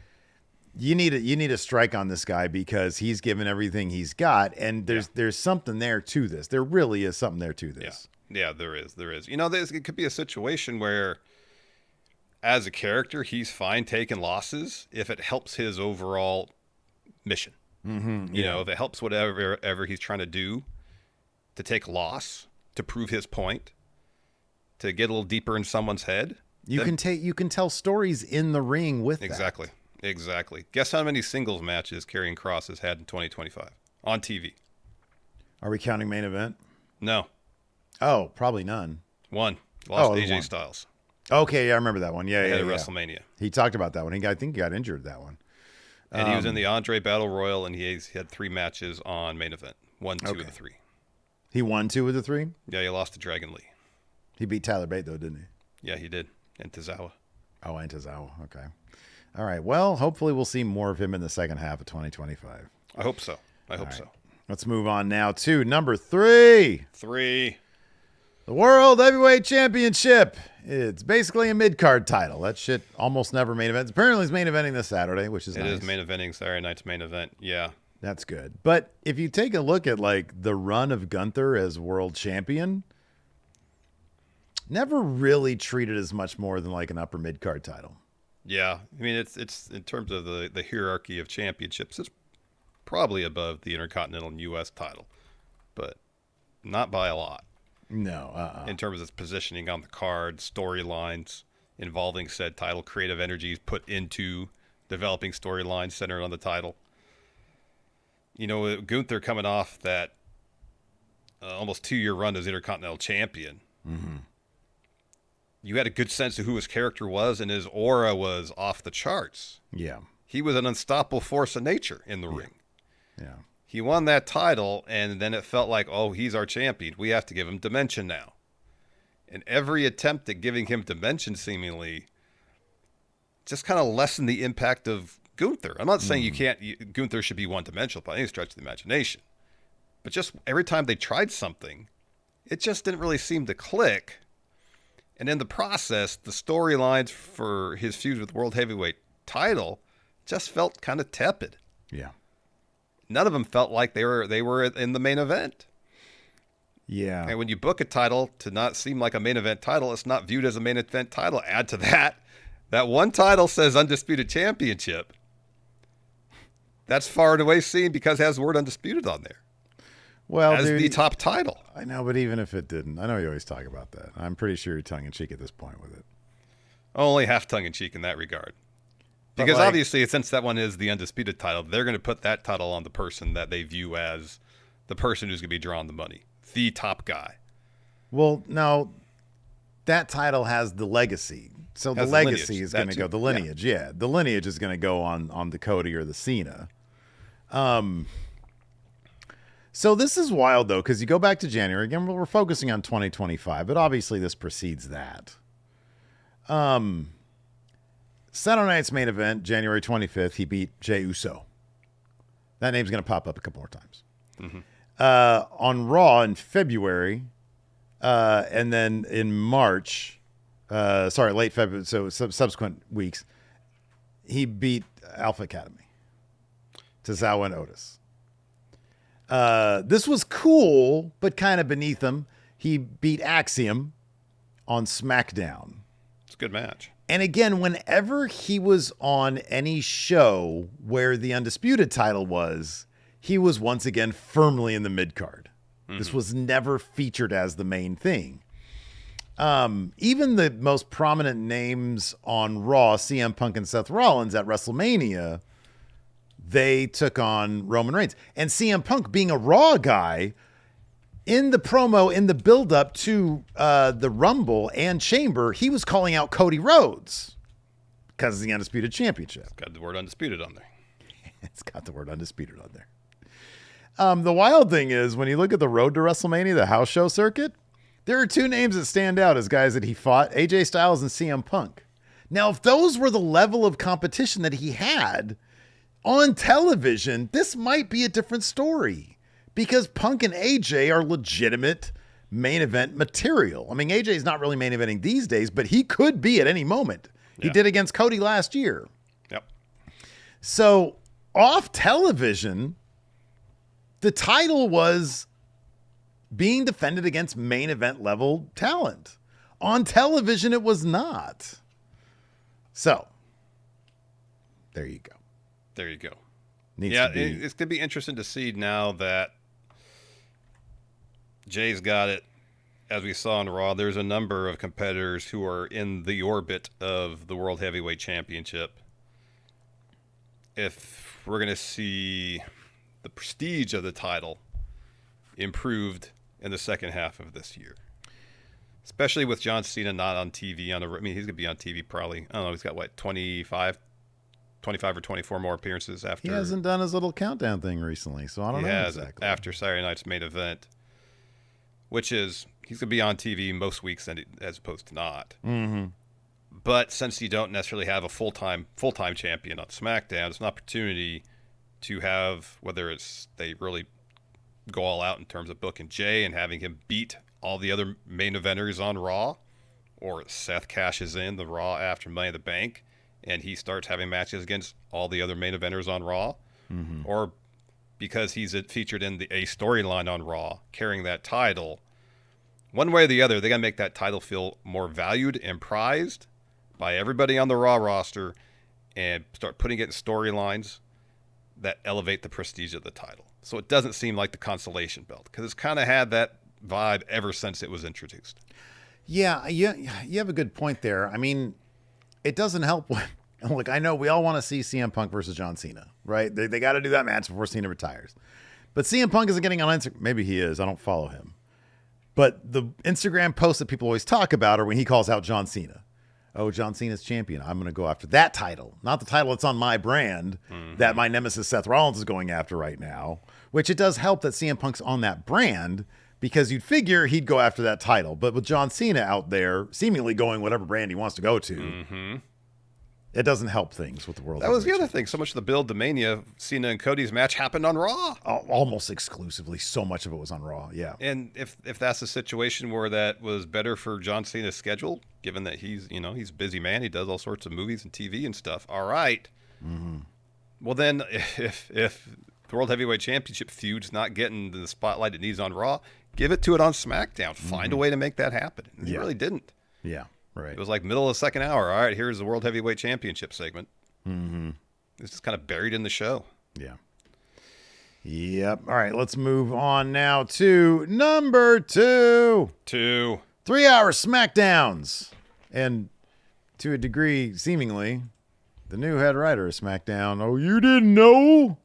Speaker 1: you need a strike on this guy because he's given everything he's got, and there's something there to this. There really is something there to this.
Speaker 2: Yeah, there is. It could be a situation where, as a character, he's fine taking losses if it helps his overall mission. If it helps whatever he's trying to do to take a loss to prove his point, to get a little deeper in someone's head.
Speaker 1: You can tell stories in the ring with
Speaker 2: Exactly.
Speaker 1: that.
Speaker 2: Exactly. Guess how many singles matches Karrion Kross has had in 2025 on TV?
Speaker 1: Are we counting main event?
Speaker 2: No.
Speaker 1: Oh, probably none.
Speaker 2: One. Lost AJ
Speaker 1: one.
Speaker 2: Styles.
Speaker 1: Okay, yeah, I remember that one. Yeah,
Speaker 2: Ahead
Speaker 1: yeah,
Speaker 2: of
Speaker 1: yeah.
Speaker 2: WrestleMania.
Speaker 1: He talked about that one. I think he got injured that one.
Speaker 2: And he was in the Andre Battle Royal, and he had 3 matches on main event. 1, 2, and 3.
Speaker 1: He won 2 of the 3?
Speaker 2: Yeah, he lost to Dragon Lee.
Speaker 1: He beat Tyler Bate, though, didn't he?
Speaker 2: Yeah, he did. And Tozawa.
Speaker 1: Oh, and Tozawa. Okay. All right. Well, hopefully we'll see more of him in the second half of 2025.
Speaker 2: I hope so. I hope so.
Speaker 1: Let's move on now to number 3.
Speaker 2: 3.
Speaker 1: The World Heavyweight Championship. It's basically a mid-card title. That shit almost never main events. Apparently it's main eventing this Saturday, which is nice.
Speaker 2: It is main eventing Saturday night's main event. Yeah.
Speaker 1: That's good. But if you take a look at like the run of Gunther as world champion, never really treated as much more than like an upper mid-card title.
Speaker 2: Yeah. I mean, it's in terms of the hierarchy of championships, it's probably above the Intercontinental and U.S. title, but not by a lot.
Speaker 1: No.
Speaker 2: In terms of its positioning on the card, storylines involving said title, creative energies put into developing storylines centered on the title. You know, Gunther coming off that almost 2-year run as Intercontinental Champion, you had a good sense of who his character was, and his aura was off the charts.
Speaker 1: Yeah.
Speaker 2: He was an unstoppable force of nature in the ring.
Speaker 1: Yeah.
Speaker 2: He won that title, and then it felt like, oh, he's our champion. We have to give him dimension now. And every attempt at giving him dimension seemingly just kind of lessened the impact of Gunther. I'm not saying Gunther should be one-dimensional by any stretch of the imagination. But just every time they tried something, it just didn't really seem to click. And in the process, the storylines for his feud with the World Heavyweight title just felt kind of tepid.
Speaker 1: Yeah.
Speaker 2: None of them felt like they were in the main event.
Speaker 1: Yeah.
Speaker 2: And when you book a title to not seem like a main event title, it's not viewed as a main event title. Add to that one title says Undisputed Championship. That's far and away seen because it has the word Undisputed on there.
Speaker 1: Well,
Speaker 2: as the top title.
Speaker 1: I know, but even if it didn't, I know you always talk about that. I'm pretty sure you're tongue-in-cheek at this point with it.
Speaker 2: Only half tongue-in-cheek in that regard. Because obviously, since that one is the Undisputed title, they're going to put that title on the person that they view as the person who's going to be drawing the money. The top guy.
Speaker 1: Well, no, that title has the legacy. So the legacy is going to go, the lineage, yeah. The lineage is going to go on the Cody or the Cena. So this is wild, though, because you go back to January. Again, we're focusing on 2025, but obviously this precedes that. Saturday night's main event, January 25th, he beat Jey Uso. That name's going to pop up a couple more times. On Raw in February, and then in March, late February, so subsequent weeks, he beat Alpha Academy, Tozawa and Otis. This was cool, but kind of beneath him. He beat Axiom on SmackDown.
Speaker 2: It's a good match.
Speaker 1: And again, whenever he was on any show where the Undisputed title was, he was once again firmly in the mid-card. This was never featured as the main thing. Even the most prominent names on Raw, CM Punk and Seth Rollins at WrestleMania, they took on Roman Reigns. And CM Punk, being a Raw guy, in the promo, in the build-up to the Rumble and Chamber, he was calling out Cody Rhodes because of the Undisputed Championship.
Speaker 2: It's got the word Undisputed on there.
Speaker 1: It's got the word Undisputed on there. The wild thing is, when you look at the road to WrestleMania, the house show circuit, there are 2 names that stand out as guys that he fought, AJ Styles and CM Punk. Now, if those were the level of competition that he had on television, this might be a different story. Because Punk and AJ are legitimate main event material. I mean, AJ's not really main eventing these days, but he could be at any moment. Yeah. He did against Cody last year.
Speaker 2: Yep.
Speaker 1: So off television, the title was being defended against main event level talent. On television, it was not. So there you go.
Speaker 2: There you go.
Speaker 1: It's
Speaker 2: going to be interesting to see now that Jay's got it as we saw on Raw, there's a number of competitors who are in the orbit of the World Heavyweight Championship. If we're going to see the prestige of the title improved in the second half of this year, especially with John Cena not on TV. He's going to be on TV probably. I don't know. He's got, 25 or 24 more appearances after.
Speaker 1: He hasn't done his little countdown thing recently, so I don't know exactly.
Speaker 2: After Saturday night's main event, which is he's going to be on TV most weeks as opposed to not.
Speaker 1: Mm-hmm.
Speaker 2: But since you don't necessarily have a full-time champion on SmackDown, it's an opportunity to have, whether it's they really go all out in terms of booking Jay and having him beat all the other main eventers on Raw, or Seth cashes in the Raw after Money in the Bank and he starts having matches against all the other main eventers on Raw, or because he's featured in a storyline on Raw carrying that title. One way or the other, they got to make that title feel more valued and prized by everybody on the Raw roster and start putting it in storylines that elevate the prestige of the title. So it doesn't seem like the consolation belt, because it's kind of had that vibe ever since it was introduced.
Speaker 1: Yeah, you have a good point there. I mean, it doesn't help when, look, I know we all want to see CM Punk versus John Cena, right? They got to do that match before Cena retires. But CM Punk isn't getting on Instagram. Maybe he is. I don't follow him. But the Instagram posts that people always talk about are when he calls out John Cena. Oh, John Cena's champion. I'm going to go after that title, not the title that's on my brand that my nemesis Seth Rollins is going after right now, which it does help that CM Punk's on that brand, because you'd figure he'd go after that title. But with John Cena out there seemingly going whatever brand he wants to go to, it doesn't help things with the world.
Speaker 2: That was the other thing. So much of the build to Mania, Cena and Cody's match happened on Raw.
Speaker 1: Almost exclusively. So much of it was on Raw, yeah.
Speaker 2: And if that's a situation where that was better for John Cena's schedule, given that he's a busy man, he does all sorts of movies and TV and stuff. All right. Well, then if the World Heavyweight Championship feud's not getting the spotlight it needs on Raw, give it to it on SmackDown. Find a way to make that happen. And he really didn't.
Speaker 1: Yeah. Right.
Speaker 2: It was like middle of the second hour. All right, here's the World Heavyweight Championship segment. It's just kind of buried in the show.
Speaker 1: Yeah. Yep. All right, let's move on now to number 2. 3-hour SmackDowns. And to a degree, seemingly, the new head writer of SmackDown. Oh, you didn't know?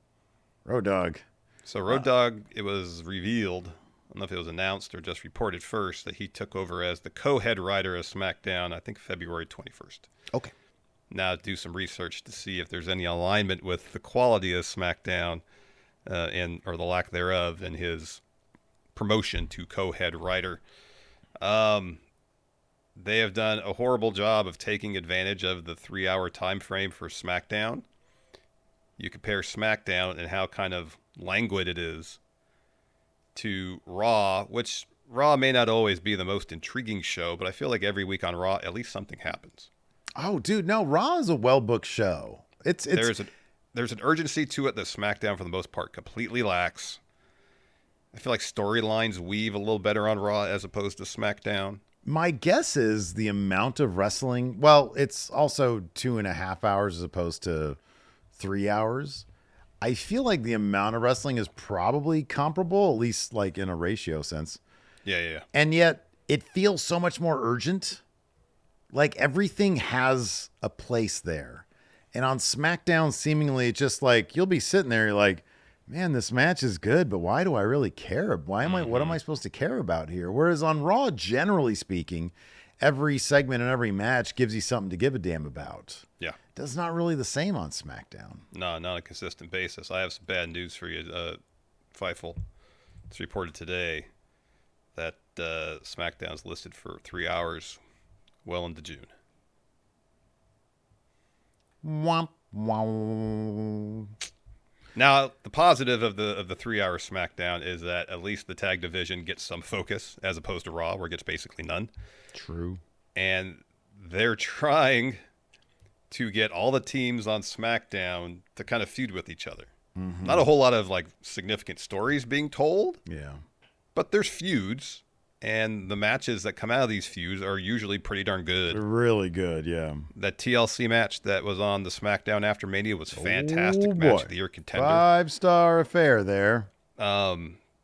Speaker 1: Road Dogg.
Speaker 2: So Road Dogg, it was revealed, I don't know if it was announced or just reported first, that he took over as the co-head writer of SmackDown, I think February 21st.
Speaker 1: Okay.
Speaker 2: Now do some research to see if there's any alignment with the quality of SmackDown or the lack thereof in his promotion to co-head writer. They have done a horrible job of taking advantage of the 3-hour time frame for SmackDown. You compare SmackDown and how kind of languid it is to Raw, which Raw may not always be the most intriguing show, but I feel like every week on Raw, at least something happens.
Speaker 1: Oh, dude, no, Raw is a well-booked show.
Speaker 2: There's an urgency to it that SmackDown, for the most part, completely lacks. I feel like storylines weave a little better on Raw as opposed to SmackDown.
Speaker 1: My guess is the amount of wrestling, well, it's also 2.5 hours as opposed to 3 hours. I feel like the amount of wrestling is probably comparable, at least like in a ratio sense.
Speaker 2: Yeah.
Speaker 1: And yet it feels so much more urgent. Like everything has a place there. And on SmackDown, seemingly it's just like you'll be sitting there, you're like, man, this match is good, but why do I really care? What am I supposed to care about here? Whereas on Raw, generally speaking, every segment and every match gives you something to give a damn about.
Speaker 2: Yeah.
Speaker 1: That's not really the same on SmackDown.
Speaker 2: No, not a consistent basis. I have some bad news for you, Feifel. It's reported today that SmackDown's listed for 3 hours well into June.
Speaker 1: Womp, womp.
Speaker 2: Now, the positive of the 3-hour SmackDown is that at least the tag division gets some focus as opposed to Raw, where it gets basically none.
Speaker 1: True.
Speaker 2: And they're trying to get all the teams on SmackDown to kind of feud with each other. Not a whole lot of like significant stories being told.
Speaker 1: Yeah.
Speaker 2: But there's feuds, and the matches that come out of these feuds are usually pretty darn good.
Speaker 1: They're really good, yeah.
Speaker 2: That TLC match that was on the SmackDown after Mania was fantastic. Match of the year contender.
Speaker 1: 5-star affair there.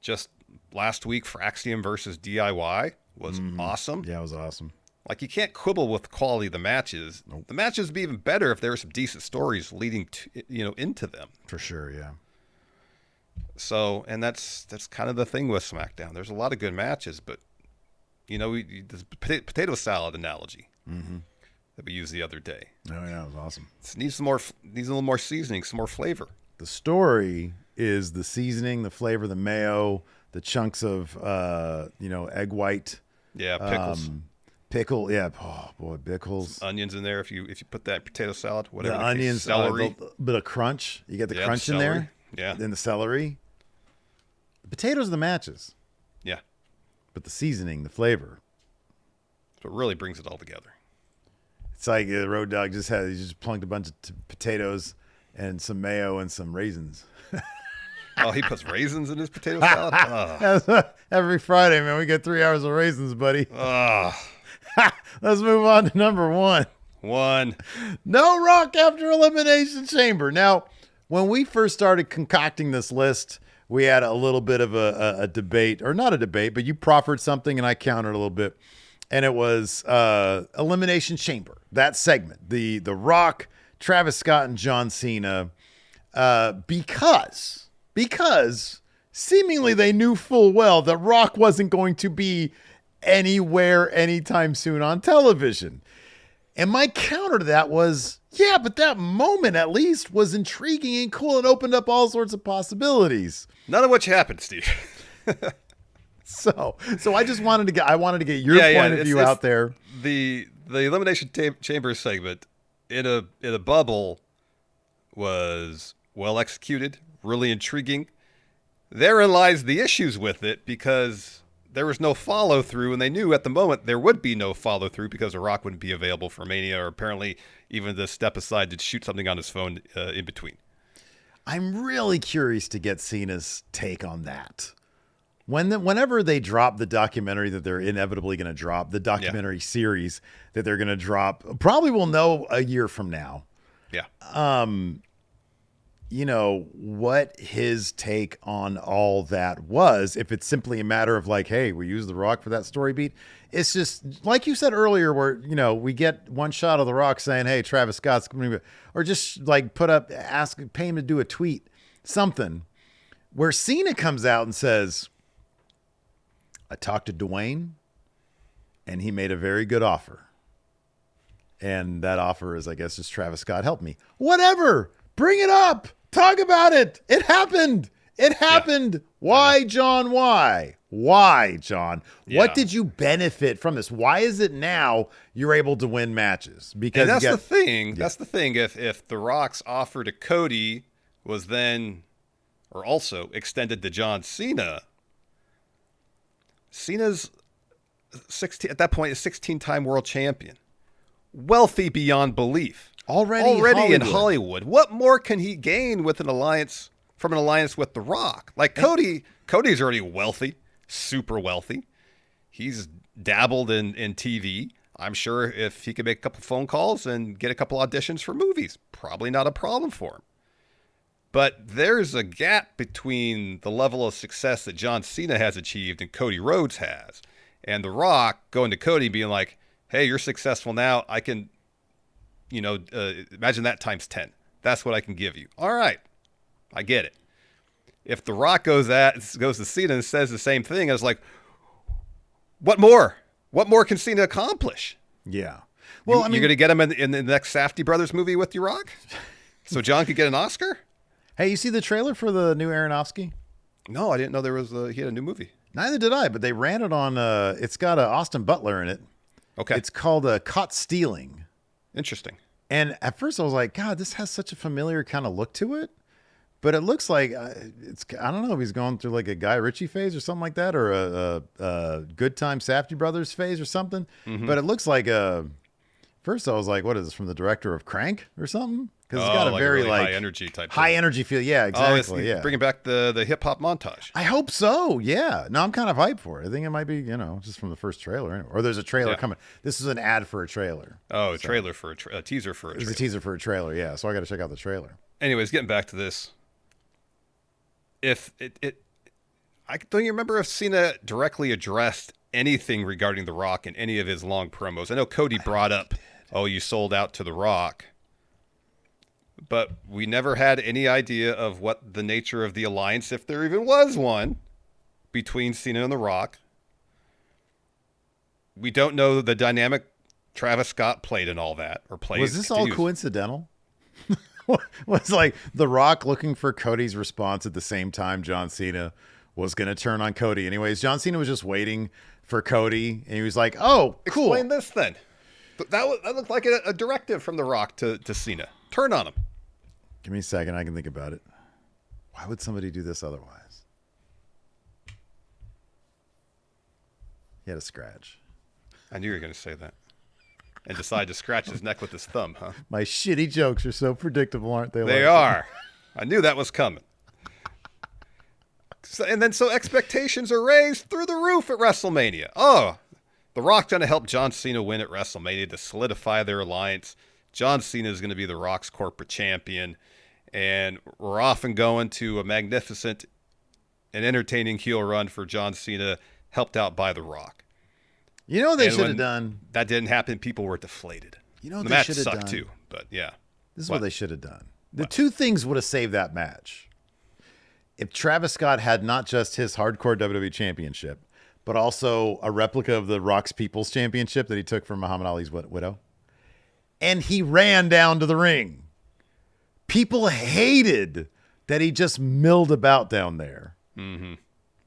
Speaker 2: Just last week, Fraxium versus DIY. was awesome.
Speaker 1: Yeah, it was awesome.
Speaker 2: Like, you can't quibble with the quality of the matches.
Speaker 1: Nope.
Speaker 2: The matches would be even better if there were some decent stories leading to, into them.
Speaker 1: For sure, yeah.
Speaker 2: So, and that's kind of the thing with SmackDown. There's a lot of good matches, but the potato salad analogy that we used the other day.
Speaker 1: Oh yeah, it was awesome.
Speaker 2: It needs a little more seasoning, some more flavor.
Speaker 1: The story is the seasoning, the flavor, the mayo, the chunks of egg white.
Speaker 2: Yeah, pickles.
Speaker 1: Pickle, yeah. Oh boy, pickles.
Speaker 2: Onions in there if you put that potato salad, whatever.
Speaker 1: The onions,
Speaker 2: celery,
Speaker 1: a bit of crunch. You get the crunch
Speaker 2: the
Speaker 1: in
Speaker 2: celery.
Speaker 1: there.
Speaker 2: Yeah.
Speaker 1: Then the celery. The potatoes are the matches.
Speaker 2: Yeah.
Speaker 1: But the seasoning, the flavor.
Speaker 2: So it really brings it all together.
Speaker 1: It's like the Road Dogg just plunked a bunch of potatoes and some mayo and some raisins.
Speaker 2: Oh, he puts raisins in his potato salad?
Speaker 1: Every Friday, man, we get 3 hours of raisins, buddy.
Speaker 2: Ugh.
Speaker 1: Let's move on to number 1. No Rock after Elimination Chamber. Now, when we first started concocting this list, we had a little bit of a debate, or not a debate, but you proffered something and I countered a little bit. And it was Elimination Chamber, that segment, the Rock, Travis Scott, and John Cena, because seemingly they knew full well that Rock wasn't going to be anywhere anytime soon on television. And my counter to that was, yeah, but that moment at least was intriguing and cool and opened up all sorts of possibilities.
Speaker 2: None of which happened, Steve.
Speaker 1: So I just wanted to get your point of view out there.
Speaker 2: The Elimination Chamber segment in a bubble was well executed, really intriguing. Therein lies the issues with it, because there was no follow through, and they knew at the moment there would be no follow through because The Rock wouldn't be available for Mania, or apparently even to step aside to shoot something on his phone in between.
Speaker 1: I'm really curious to get Cena's take on that. Whenever they drop the documentary that they're inevitably going to drop, the documentary series that they're going to drop, probably we'll know a year from now.
Speaker 2: Yeah.
Speaker 1: What his take on all that was, if it's simply a matter of like, hey, we use The Rock for that story beat. It's just like you said earlier, where, we get one shot of The Rock saying, hey, Travis Scott's coming to, or just like pay him to do a tweet, something where Cena comes out and says, I talked to Dwayne and he made a very good offer. And that offer is, I guess, just Travis Scott help me. Whatever. Bring it up. Talk about it. It happened. Yeah. Why, John? Why? Why, John? Yeah. What did you benefit from this? Why is it now you're able to win matches? Because
Speaker 2: that's the thing. Yeah. That's the thing. If The Rock's offer to Cody was then, or also extended to John Cena, Cena's 16 at that point a 16-time world champion, wealthy beyond belief, already in Hollywood. What more can he gain with an alliance with The Rock? Like Cody's already wealthy, super wealthy. He's dabbled in TV. I'm sure if he could make a couple phone calls and get a couple auditions for movies, probably not a problem for him. But there's a gap between the level of success that John Cena has achieved and Cody Rhodes has. And The Rock going to Cody being like, hey, you're successful now. I can, imagine that times 10. That's what I can give you. All right. I get it. If The Rock goes to Cena and says the same thing, I was like, what more? What more can Cena accomplish?
Speaker 1: Yeah.
Speaker 2: Well, you're going to get him in the next Safdie Brothers movie with The Rock? So John could get an Oscar?
Speaker 1: Hey, you see the trailer for the new Aronofsky?
Speaker 2: No, I didn't know he had a new movie.
Speaker 1: Neither did I, but they ran it on, it's got Austin Butler in it.
Speaker 2: Okay.
Speaker 1: It's called Caught Stealing.
Speaker 2: Interesting.
Speaker 1: And at first I was like, God, this has such a familiar kind of look to it. But it looks like, I don't know if he's going through like a Guy Ritchie phase or something like that, or a Good Time Safdie Brothers phase or something. Mm-hmm. But it looks like, first I was like, what is this, from the director of Crank or something? Because it's got a
Speaker 2: like
Speaker 1: very
Speaker 2: really high energy type.
Speaker 1: High energy feel. Yeah, exactly. Yeah,
Speaker 2: bringing back the hip hop montage.
Speaker 1: I hope so. Yeah. No, I'm kind of hyped for it. I think it might be, just from the first trailer, anyway. Or there's a trailer coming. This is an ad for a trailer.
Speaker 2: Oh, a trailer for a teaser for a trailer.
Speaker 1: It's a teaser for a trailer. Yeah. So I got to check out the trailer.
Speaker 2: Anyways, getting back to this. If I don't you remember if Cena directly addressed anything regarding The Rock in any of his long promos. I know Cody brought up, oh, you sold out to The Rock. But we never had any idea of what the nature of the alliance, if there even was one, between Cena and The Rock. We don't know the dynamic Travis Scott played in all that, or played.
Speaker 1: Was this all coincidental? Was like The Rock looking for Cody's response at the same time John Cena was going to turn on Cody? Anyways, John Cena was just waiting for Cody, and he was like, "Oh, cool.
Speaker 2: Explain this then." That looked like a directive from The Rock to Cena. Turn on him.
Speaker 1: Give me a second. I can think about it. Why would somebody do this otherwise? He had a scratch.
Speaker 2: I knew you were going to say that. And decide to scratch his neck with his thumb, huh?
Speaker 1: My shitty jokes are so predictable, aren't they?
Speaker 2: They are. I knew that was coming. So expectations are raised through the roof at WrestleMania. Oh, The Rock's going to help John Cena win at WrestleMania to solidify their alliance. John Cena is going to be The Rock's corporate champion. And we're off and going to a magnificent and entertaining heel run for John Cena, helped out by The Rock.
Speaker 1: You know what they should have done?
Speaker 2: That didn't happen. People were deflated.
Speaker 1: You know what
Speaker 2: the
Speaker 1: they
Speaker 2: match
Speaker 1: should have
Speaker 2: sucked
Speaker 1: done?
Speaker 2: too, but yeah.
Speaker 1: This is what they should have done. The two things would have saved that match. If Travis Scott had not just his hardcore WWE championship, but also a replica of the Rock's People's Championship that he took from Muhammad Ali's widow, and he ran down to the ring. People hated that he just milled about down there.
Speaker 2: Mm-hmm.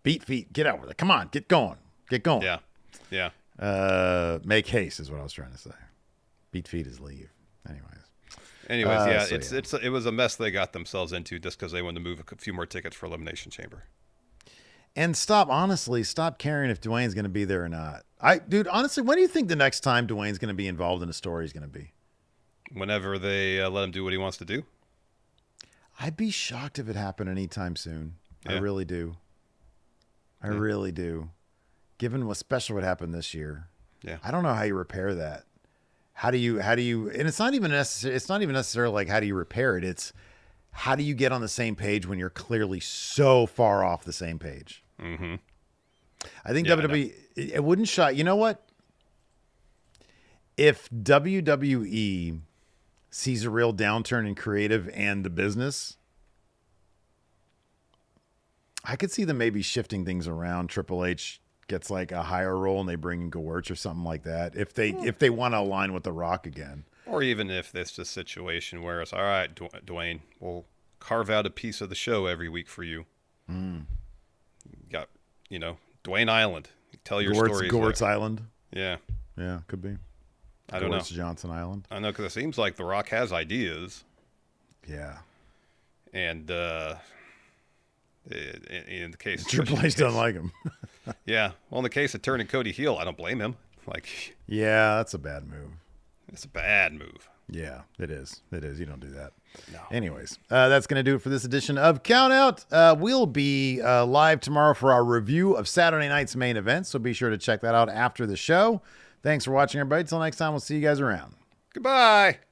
Speaker 1: Beat feet, get over there. Come on, get going. Get going.
Speaker 2: Yeah. Yeah.
Speaker 1: Make haste is what I was trying to say. Beat feet is leave.
Speaker 2: Anyways, yeah, it was a mess they got themselves into just because they wanted to move a few more tickets for Elimination Chamber.
Speaker 1: And stop caring if Dwayne's going to be there or not. Dude, honestly, when do you think the next time Dwayne's going to be involved in a story is going to be?
Speaker 2: Whenever they let him do what he wants to do.
Speaker 1: I'd be shocked if it happened anytime soon.
Speaker 2: Yeah.
Speaker 1: I really do. I really do. Given what special would happen this year.
Speaker 2: Yeah.
Speaker 1: I don't know how you repair that. How do you, and it's not even necessarily like, how do you repair it? It's how do you get on the same page when you're clearly so far off the same page?
Speaker 2: Mm-hmm.
Speaker 1: I think WWE, it wouldn't shock. You know what? If WWE sees a real downturn in creative and the business, I could see them maybe shifting things around. Triple H gets like a higher role and they bring in Gewurz or something like that. If they want to align with The Rock again.
Speaker 2: Or even if it's a situation where it's, all right, Dwayne, we'll carve out a piece of the show every week for you.
Speaker 1: Mm.
Speaker 2: Got, Dwayne Island. Tell your stories.
Speaker 1: Gewurz Island.
Speaker 2: Yeah.
Speaker 1: Yeah, could be.
Speaker 2: I don't know.
Speaker 1: Johnson Island.
Speaker 2: I know, because it seems like The Rock has ideas.
Speaker 1: Yeah.
Speaker 2: And in the case...
Speaker 1: Triple H doesn't like him.
Speaker 2: Yeah. Well, in the case of turning Cody heel, I don't blame him.
Speaker 1: Yeah, that's a bad move.
Speaker 2: It's a bad move.
Speaker 1: Yeah, it is. It is. You don't do that.
Speaker 2: No.
Speaker 1: Anyways, that's going to do it for this edition of Count Out. We'll be live tomorrow for our review of Saturday night's main event, so be sure to check that out after the show. Thanks for watching, everybody. Till next time, we'll see you guys around.
Speaker 2: Goodbye.